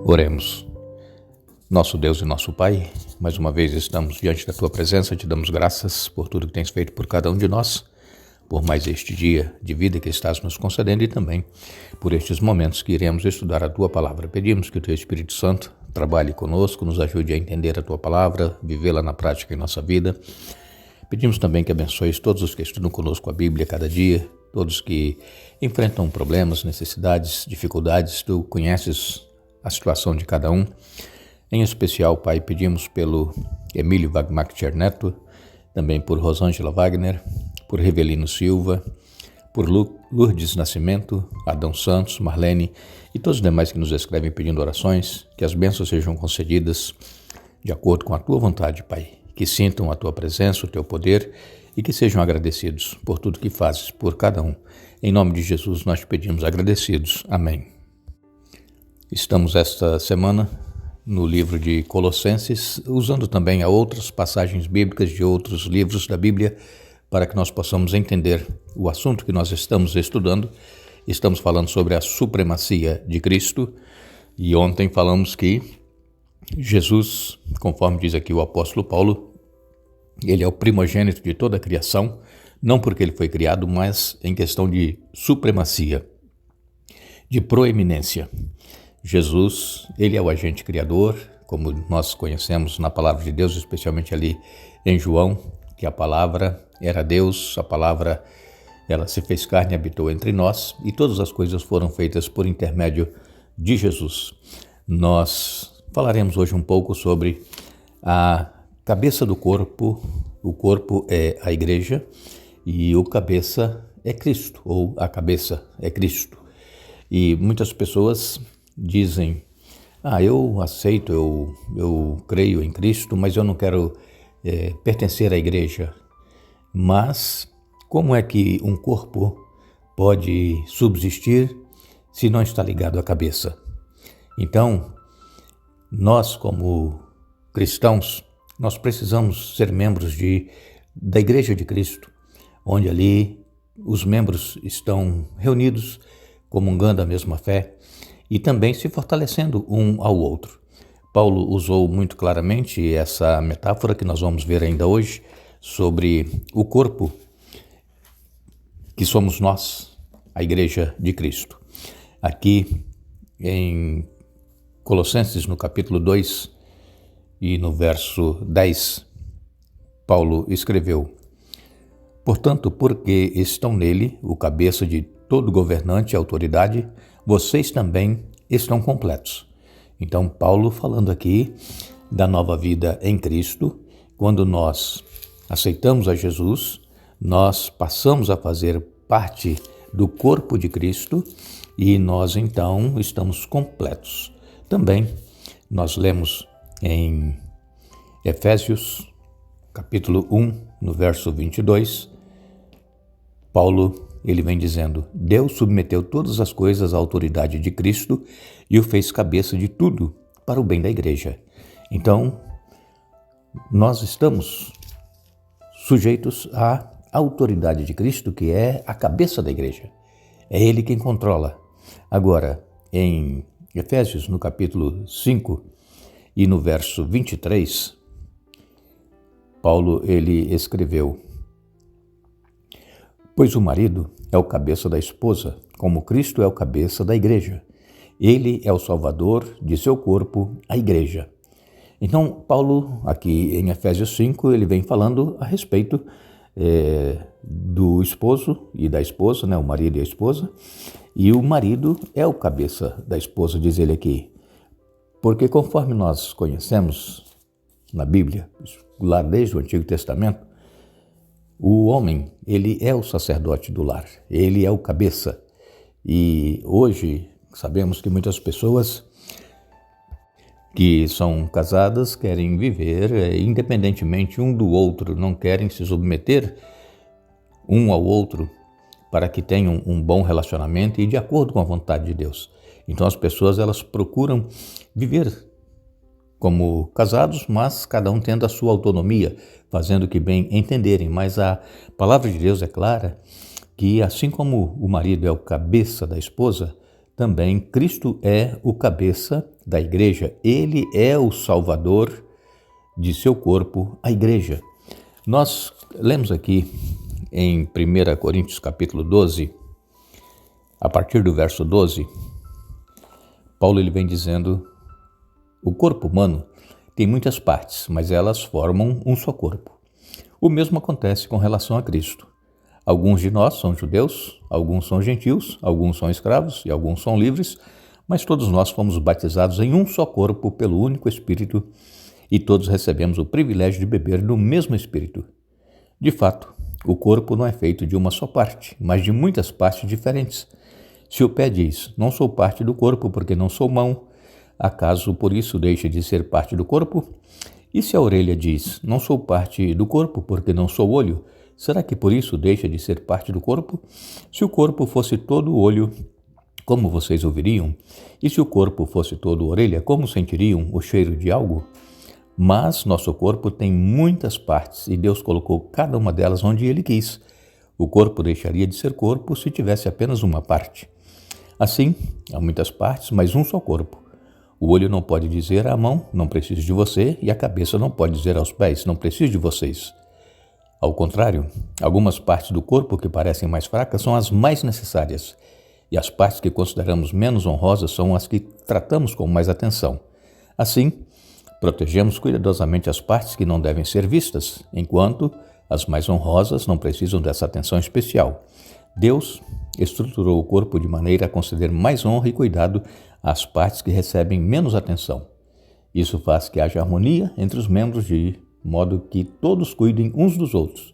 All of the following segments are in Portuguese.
Oremos. Nosso Deus e nosso Pai, mais uma vez estamos diante da Tua presença, te damos graças por tudo que tens feito por cada um de nós, por mais este dia de vida que estás nos concedendo e também por estes momentos que iremos estudar a Tua Palavra. Pedimos que o Teu Espírito Santo trabalhe conosco, nos ajude a entender a Tua Palavra, vivê-la na prática em nossa vida. Pedimos também que abençoes todos os que estudam conosco a Bíblia cada dia, todos que enfrentam problemas, necessidades, dificuldades. Tu conheces a situação de cada um. Em especial, Pai, pedimos pelo Emílio Wagmacher Neto, também por Rosângela Wagner, por Revelino Silva, por Lourdes Nascimento, Adão Santos, Marlene e todos os demais que nos escrevem pedindo orações, que as bênçãos sejam concedidas de acordo com a Tua vontade, Pai, que sintam a Tua presença, o Teu poder e que sejam agradecidos por tudo que fazes por cada um. Em nome de Jesus nós te pedimos agradecidos. Amém. Estamos esta semana no livro de Colossenses, usando também outras passagens bíblicas de outros livros da Bíblia para que nós possamos entender o assunto que nós estamos estudando. Estamos falando sobre a supremacia de Cristo e ontem falamos que Jesus, conforme diz aqui o apóstolo Paulo, ele é o primogênito de toda a criação, não porque ele foi criado, mas em questão de supremacia, de proeminência. Jesus, ele é o agente criador, como nós conhecemos na palavra de Deus, especialmente ali em João, que a palavra era Deus, a palavra ela se fez carne e habitou entre nós, e todas as coisas foram feitas por intermédio de Jesus. Nós falaremos hoje um pouco sobre a cabeça do corpo. O corpo é a igreja e o cabeça é Cristo, ou a cabeça é Cristo. E muitas pessoas dizem, eu aceito, eu creio em Cristo, mas eu não quero pertencer à igreja. Mas como é que um corpo pode subsistir se não está ligado à cabeça? Então, nós como cristãos, nós precisamos ser membros da Igreja de Cristo, onde ali os membros estão reunidos, comungando a mesma fé e também se fortalecendo um ao outro. Paulo usou muito claramente essa metáfora que nós vamos ver ainda hoje sobre o corpo que somos nós, a Igreja de Cristo. Aqui em Colossenses, no capítulo 2 e no verso 10, Paulo escreveu: portanto, porque estão nele, o cabeça de todo governante e autoridade, vocês também estão completos. Então, Paulo falando aqui da nova vida em Cristo, quando nós aceitamos a Jesus, nós passamos a fazer parte do corpo de Cristo e nós então estamos completos. Também nós lemos em Efésios, capítulo 1, no verso 22, Paulo ele vem dizendo: Deus submeteu todas as coisas à autoridade de Cristo e o fez cabeça de tudo para o bem da igreja. Então, nós estamos sujeitos à autoridade de Cristo, que é a cabeça da igreja. É Ele quem controla. Agora, em Efésios, no capítulo 5 e no verso 23, Paulo ele escreveu: pois o marido é o cabeça da esposa, como Cristo é o cabeça da igreja. Ele é o salvador de seu corpo, a igreja. Então, Paulo, aqui em Efésios 5, ele vem falando a respeito do esposo e da esposa, o marido e a esposa, e o marido é o cabeça da esposa, diz ele aqui. Porque conforme nós conhecemos na Bíblia, lá desde o Antigo Testamento, o homem, ele é o sacerdote do lar, ele é o cabeça. E hoje sabemos que muitas pessoas que são casadas querem viver independentemente um do outro, não querem se submeter um ao outro para que tenham um bom relacionamento e de acordo com a vontade de Deus. Então as pessoas elas procuram viver como casados, mas cada um tendo a sua autonomia, fazendo o que bem entenderem. Mas a palavra de Deus é clara que assim como o marido é o cabeça da esposa, também Cristo é o cabeça da igreja. Ele é o Salvador de seu corpo, a igreja. Nós lemos aqui em 1 Coríntios capítulo 12, a partir do verso 12, Paulo ele vem dizendo: o corpo humano tem muitas partes, mas elas formam um só corpo. O mesmo acontece com relação a Cristo. Alguns de nós são judeus, alguns são gentios, alguns são escravos e alguns são livres, mas todos nós fomos batizados em um só corpo pelo único Espírito e todos recebemos o privilégio de beber do mesmo Espírito. De fato, o corpo não é feito de uma só parte, mas de muitas partes diferentes. Se o pé diz, não sou parte do corpo porque não sou mão, acaso por isso deixa de ser parte do corpo? E se a orelha diz, não sou parte do corpo porque não sou olho, será que por isso deixa de ser parte do corpo? Se o corpo fosse todo olho, como vocês ouviriam? E se o corpo fosse todo orelha, como sentiriam o cheiro de algo? Mas nosso corpo tem muitas partes e Deus colocou cada uma delas onde Ele quis. O corpo deixaria de ser corpo se tivesse apenas uma parte. Assim, há muitas partes, mas um só corpo. O olho não pode dizer à mão, não preciso de você, e a cabeça não pode dizer aos pés, não preciso de vocês. Ao contrário, algumas partes do corpo que parecem mais fracas são as mais necessárias, e as partes que consideramos menos honrosas são as que tratamos com mais atenção. Assim, protegemos cuidadosamente as partes que não devem ser vistas, enquanto as mais honrosas não precisam dessa atenção especial. Deus estruturou o corpo de maneira a conceder mais honra e cuidado às partes que recebem menos atenção. Isso faz que haja harmonia entre os membros de modo que todos cuidem uns dos outros.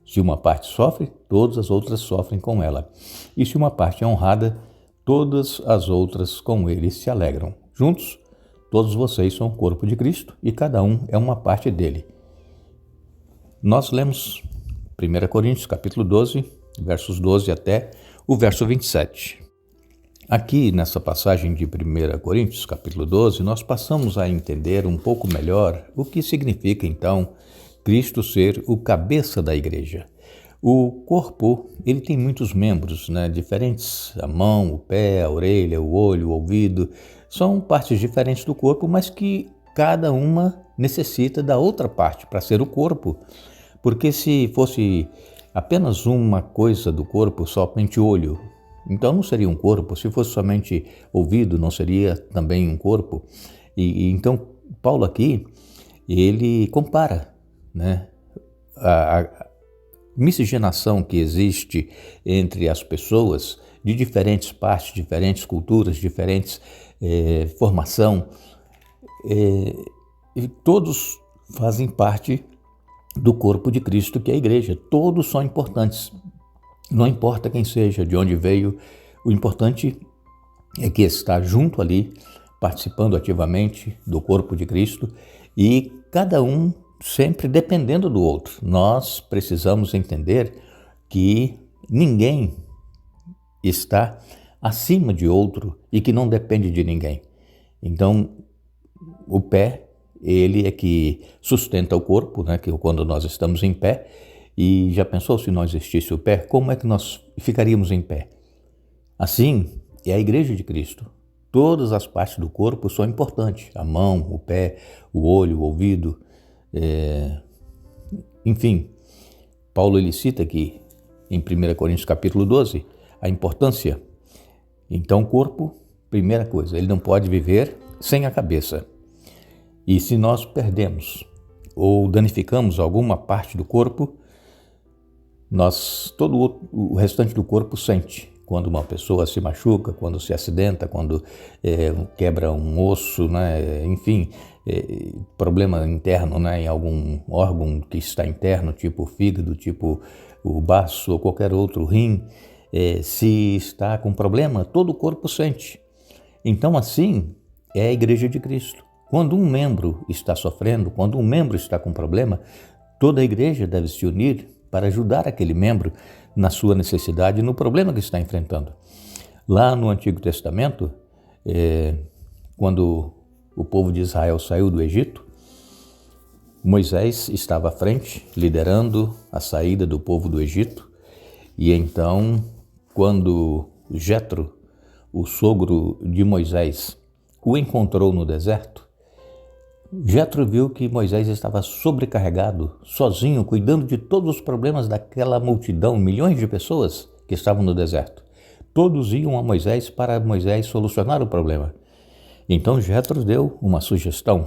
Se uma parte sofre, todas as outras sofrem com ela. E se uma parte é honrada, todas as outras com ele se alegram. Juntos, todos vocês são o corpo de Cristo e cada um é uma parte dele. Nós lemos 1 Coríntios capítulo 12, versos 12 até o verso 27. Aqui nessa passagem de 1 Coríntios capítulo 12, nós passamos a entender um pouco melhor o que significa então Cristo ser o cabeça da igreja. O corpo, ele tem muitos membros, diferentes, a mão, o pé, a orelha, o olho, o ouvido, são partes diferentes do corpo, mas que cada uma necessita da outra parte para ser o corpo, porque se fosse apenas uma coisa do corpo, somente olho, então não seria um corpo. Se fosse somente ouvido, não seria também um corpo. Então Paulo aqui, ele compara, a miscigenação que existe entre as pessoas de diferentes partes, diferentes culturas, diferentes formação, e todos fazem parte do corpo de Cristo, que é a igreja. Todos são importantes. Não importa quem seja, de onde veio, o importante é que está junto ali, participando ativamente do corpo de Cristo e cada um sempre dependendo do outro. Nós precisamos entender que ninguém está acima de outro e que não depende de ninguém. Então, o pé, ele é que sustenta o corpo, que quando nós estamos em pé. E já pensou se não existisse o pé? Como é que nós ficaríamos em pé? Assim, é a igreja de Cristo. Todas as partes do corpo são importantes. A mão, o pé, o olho, o ouvido. Enfim, Paulo ele cita aqui em 1 Coríntios capítulo 12 a importância. Então o corpo, primeira coisa, ele não pode viver sem a cabeça. E se nós perdemos ou danificamos alguma parte do corpo, todo o restante do corpo sente. Quando uma pessoa se machuca, quando se acidenta, quando quebra um osso, enfim, problema interno, em algum órgão que está interno, tipo o fígado, tipo o baço ou qualquer outro rim, se está com problema, todo o corpo sente. Então assim é a igreja de Cristo. Quando um membro está sofrendo, quando um membro está com problema, toda a igreja deve se unir para ajudar aquele membro na sua necessidade e no problema que está enfrentando. Lá no Antigo Testamento, quando o povo de Israel saiu do Egito, Moisés estava à frente, liderando a saída do povo do Egito. E então, quando Jetro, o sogro de Moisés, o encontrou no deserto, Jetro viu que Moisés estava sobrecarregado, sozinho, cuidando de todos os problemas daquela multidão, milhões de pessoas que estavam no deserto. Todos iam a Moisés para Moisés solucionar o problema. Então Jetro deu uma sugestão,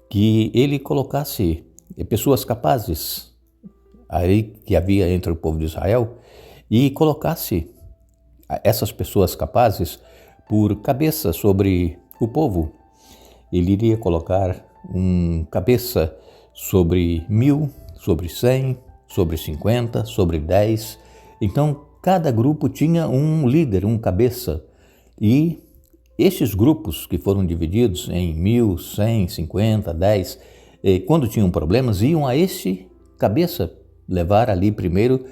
que ele colocasse pessoas capazes aí que havia entre o povo de Israel e colocasse essas pessoas capazes por cabeça sobre o povo. Ele iria colocar um cabeça sobre 1000, sobre 100, sobre 50, sobre 10. Então, cada grupo tinha um líder, um cabeça. E esses grupos que foram divididos em 1000, 100, 50, 10, quando tinham problemas, iam a esse cabeça levar ali primeiro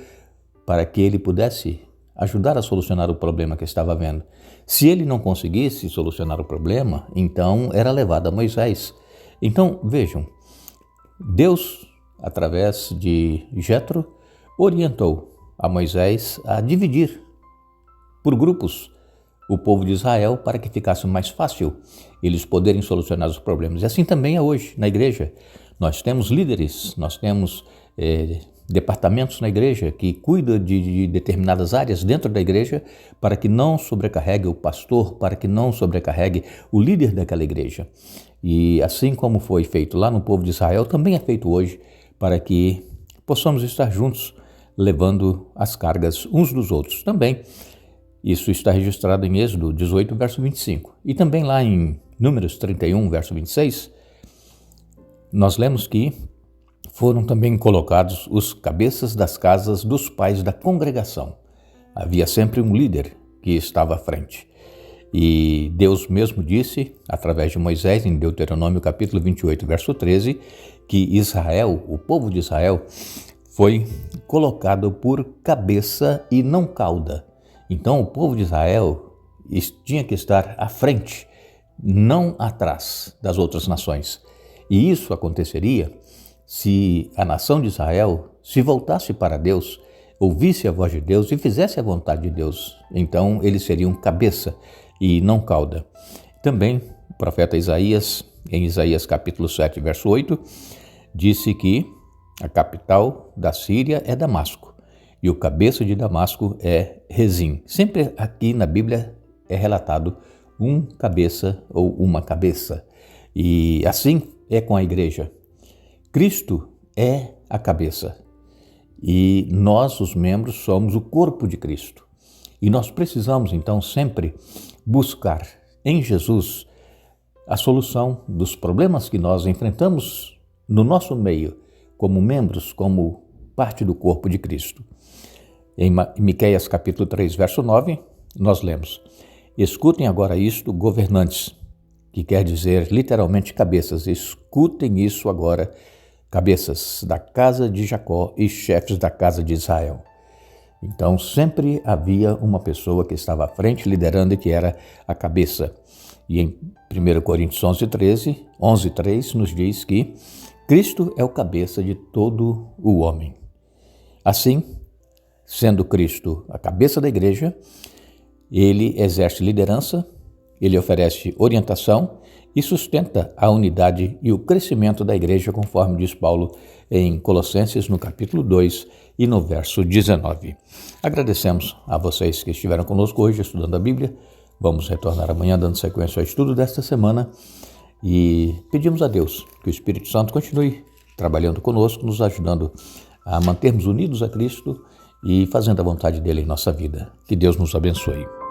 para que ele pudesse ajudar a solucionar o problema que estava havendo. Se ele não conseguisse solucionar o problema, então era levado a Moisés. Então, vejam, Deus, através de Jetro, orientou a Moisés a dividir por grupos o povo de Israel para que ficasse mais fácil eles poderem solucionar os problemas. E assim também é hoje na igreja. Nós temos líderes, nós temos departamentos na igreja que cuidam de determinadas áreas dentro da igreja para que não sobrecarregue o pastor, para que não sobrecarregue o líder daquela igreja. E assim como foi feito lá no povo de Israel, também é feito hoje para que possamos estar juntos, levando as cargas uns dos outros. Também isso está registrado em Êxodo 18, verso 25. E também lá em Números 31, verso 26, nós lemos que foram também colocados os cabeças das casas dos pais da congregação. Havia sempre um líder que estava à frente. E Deus mesmo disse, através de Moisés, em Deuteronômio capítulo 28, verso 13, que Israel, o povo de Israel, foi colocado por cabeça e não cauda. Então o povo de Israel tinha que estar à frente, não atrás das outras nações. E isso aconteceria se a nação de Israel se voltasse para Deus, ouvisse a voz de Deus e fizesse a vontade de Deus. Então eles seriam cabeça e não cauda. Também o profeta Isaías, em Isaías capítulo 7, verso 8, disse que a capital da Síria é Damasco e o cabeça de Damasco é Rezim. Sempre aqui na Bíblia é relatado um cabeça ou uma cabeça. E assim é com a igreja. Cristo é a cabeça e nós, os membros, somos o corpo de Cristo. E nós precisamos, então, sempre buscar em Jesus a solução dos problemas que nós enfrentamos no nosso meio, como membros, como parte do corpo de Cristo. Em Miqueias capítulo 3, verso 9, nós lemos: escutem agora isto, governantes, que quer dizer literalmente cabeças. Escutem isso agora, cabeças da casa de Jacó e chefes da casa de Israel. Então sempre havia uma pessoa que estava à frente, liderando, e que era a cabeça. E em 1 Coríntios 11:3 nos diz que Cristo é o cabeça de todo o homem. Assim, sendo Cristo a cabeça da igreja, ele exerce liderança, ele oferece orientação e sustenta a unidade e o crescimento da igreja, conforme diz Paulo em Colossenses, no capítulo 2 e no verso 19. Agradecemos a vocês que estiveram conosco hoje estudando a Bíblia. Vamos retornar amanhã dando sequência ao estudo desta semana e pedimos a Deus que o Espírito Santo continue trabalhando conosco, nos ajudando a mantermos unidos a Cristo e fazendo a vontade dele em nossa vida. Que Deus nos abençoe.